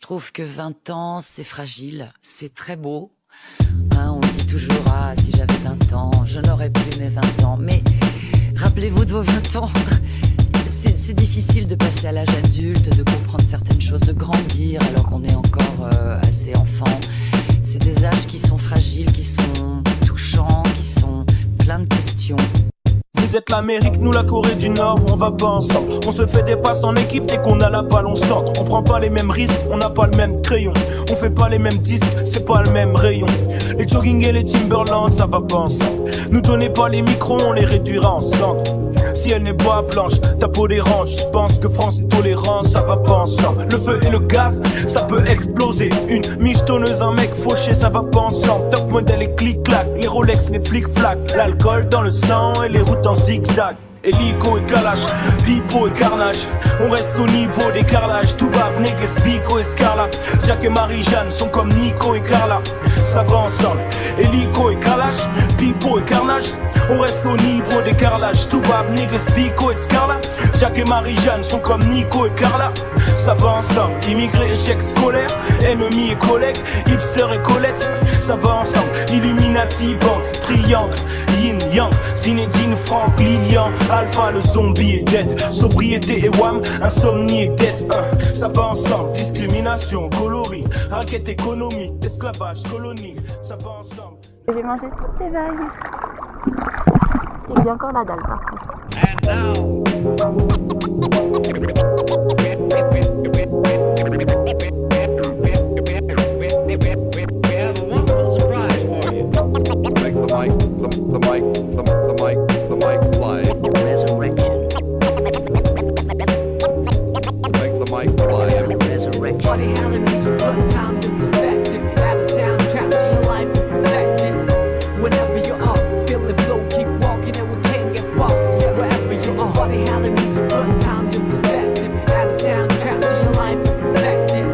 trouve que 20 ans, c'est fragile, c'est très beau. Hein, on dit toujours, ah, si j'avais 20 ans, je n'aurais plus mes 20 ans. Mais rappelez-vous de vos 20 ans. C'est difficile de passer à l'âge adulte, de comprendre certaines choses, de grandir alors qu'on est encore assez enfant. C'est des âges qui sont fragiles, qui sont touchants, qui sont plein de questions. Vous êtes l'Amérique, nous la Corée du Nord, on va pas ensemble. On se fait des passes en équipe dès qu'on a la balle, on centre. On prend pas les mêmes risques, on n'a pas le même crayon. On fait pas les mêmes disques, c'est pas le même rayon. Les jogging et les Timberland, ça va pas ensemble. Nous donnez pas les micros, on les réduira en cendres. Si elle n'est pas blanche, ta peau dérange. Je pense que France est tolérante, ça va pas ensemble. Le feu et le gaz, ça peut exploser. Une michetonneuse, un mec fauché, ça va pas ensemble. Top modèle et clic-clac, les Rolex, les flic-flac. L'alcool dans le sang et les routes en zigzag. Hélico et Kalash, Pipo et Carnage. On reste au niveau des carrelages. Toubab, Neges, Bico et Scarla. Jack et Marie-Jeanne sont comme Nico et Carla. Ça va ensemble. Hélico et Kalash, Pipo et Carnage. On reste au niveau des carrelages. Toubab, Neges, Bico et Scarla. Jack et Marie-Jeanne sont comme Nico et Carla. Ça va ensemble. Immigrés, échec scolaire. Ennemis et collègues. Hipster et Colette. Ça va ensemble. Illuminati, banque, triangle. Yin, yang, Zinedine, Franck, Lilian. Alpha, le zombie est dead. Sobriété et wham, insomnie et dette. Ça va ensemble. Discrimination, coloris, raquette économique, esclavage, colonie. Ça va ensemble. J'ai mangé toutes les vagues. Et il y a encore la dalle par contre. The mic fly. Resurrection. Make the mic fly. Resurrection. Funny how the music put time to perspective. Add a soundtrack to your life and perfect it. Whenever you're up, feel the flow, keep walking and we can't get far. Wherever you are. Funny how the music put time to perspective. Add a soundtrack to your life and perfect it.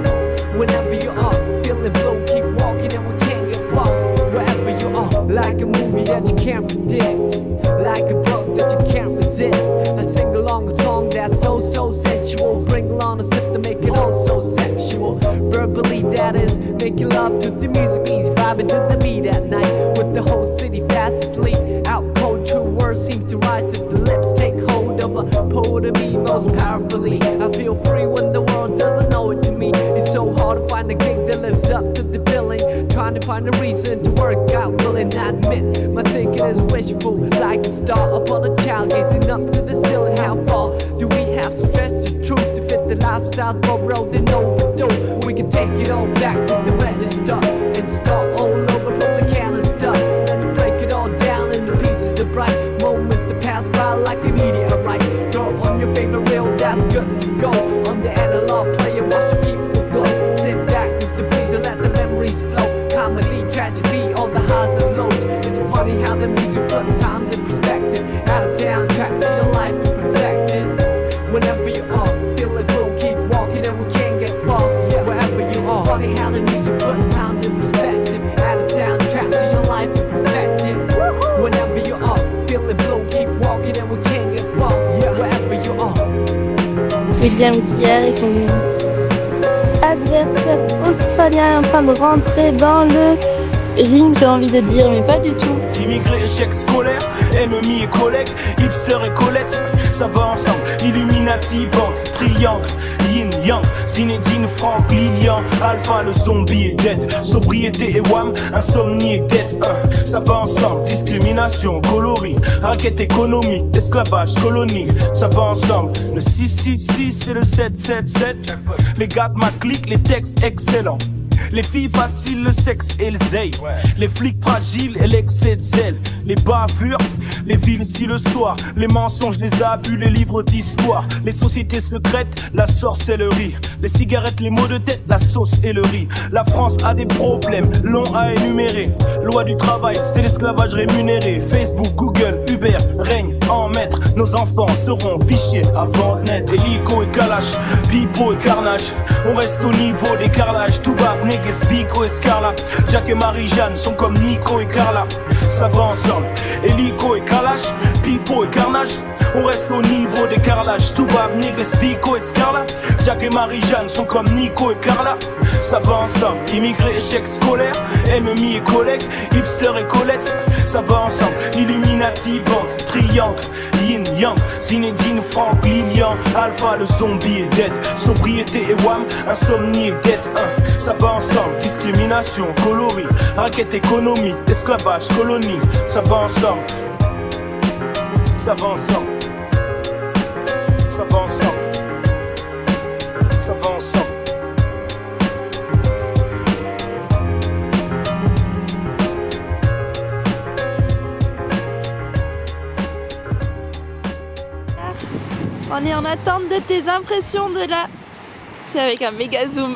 Whenever you're up, feel the flow, keep walking and we can't get far. Wherever you are. Like a movie that you can't predict. Like a book that you can't resist. I sing along a song that's so sensual. Bring along a sip to make it all so sexual. Verbally that is, making love to the music means vibing to the beat at night. With the whole city fast asleep. Out cold, true words seem to rise to the lips. Take hold of a poet of me most powerfully. I feel free when the world doesn't know it to me. It's so hard to find a gig that lives up to the billing. Trying to find a reason to work out, willing to admit my thinking is wishful. Like a star upon a child gazing up to the ceiling. How far do we have to stretch the truth to fit the lifestyle borrowed and overdue? We can take it all back to the register and start all over from the canister. Let's break it all down into pieces of bright moments that pass by like a meteorite. Throw on your favorite reel, that's good to go. On the analog player, watch the people go. Sit back with the breeze and let the memories flow. Comedy, tragedy, all the highs and lows. It's funny how the music put times in perspective. Add a soundtrack to your life and perfect it. Whenever you are, feel it will keep walking and we can't get far. Wherever you are. It's funny how the music put times in perspective. Add a soundtrack to your life and perfect it. Whenever you are, feel it will keep walking and we can't get far. Wherever you are. William Guillard et son adversaire australien est en train de rentrer dans le ring, j'ai envie de dire, mais pas du tout. Immigrés, échec scolaire, ennemis et collègues, hipster et Colette, ça va ensemble. Illuminati, banque, triangle, yin, yang, Zinedine, Franck, Lilian, Alpha, le zombie est dead. Sobriété et wham, insomnie et dette. Ça va ensemble. Discrimination, coloris, raquette économique, esclavage, colonie, ça va ensemble. Le 666 et le 777. Les gars de ma clique, les textes excellents. Les filles faciles, le sexe et le zèle. Les flics fragiles et l'excès de zèle. Les bavures, les villes si le soir. Les mensonges, les abus, les livres d'histoire. Les sociétés secrètes, la sorcellerie. Les cigarettes, les maux de tête, la sauce et le riz. La France a des problèmes longs à énumérer. Loi du travail, c'est l'esclavage rémunéré. Facebook, Google, Uber Uber règne en maître. Nos enfants seront fichés avant de naître. Hélico et Kalash, Pipo et Carnage. On reste au niveau des carrelages. Toubab, Neges, Biko et Scarla. Jack et Marie-Jeanne sont comme Nico et Carla. Ça va ensemble. Hélico et Kalash, Pipo et Carnage. On reste au niveau des carrelages. Toubab, Neges, Biko et Scarla. Jack et Marie-Jeanne sont comme Nico et Carla. Ça va ensemble. Immigré, échec scolaire. MMI et collègues. Hipster et Colette. Ça va ensemble. Illuminati, banque, triangle, yin yang, Zinedine, Franck, Lilian, Alpha, le zombie est dead. Sobriété et wham, insomnie et dette. Ça va ensemble. Discrimination, coloris, raquette économique, esclavage, colonie. Ça va ensemble. Ça va ensemble. Ça va ensemble. Ça va ensemble. On est en attente de tes impressions de la... C'est avec un méga zoom.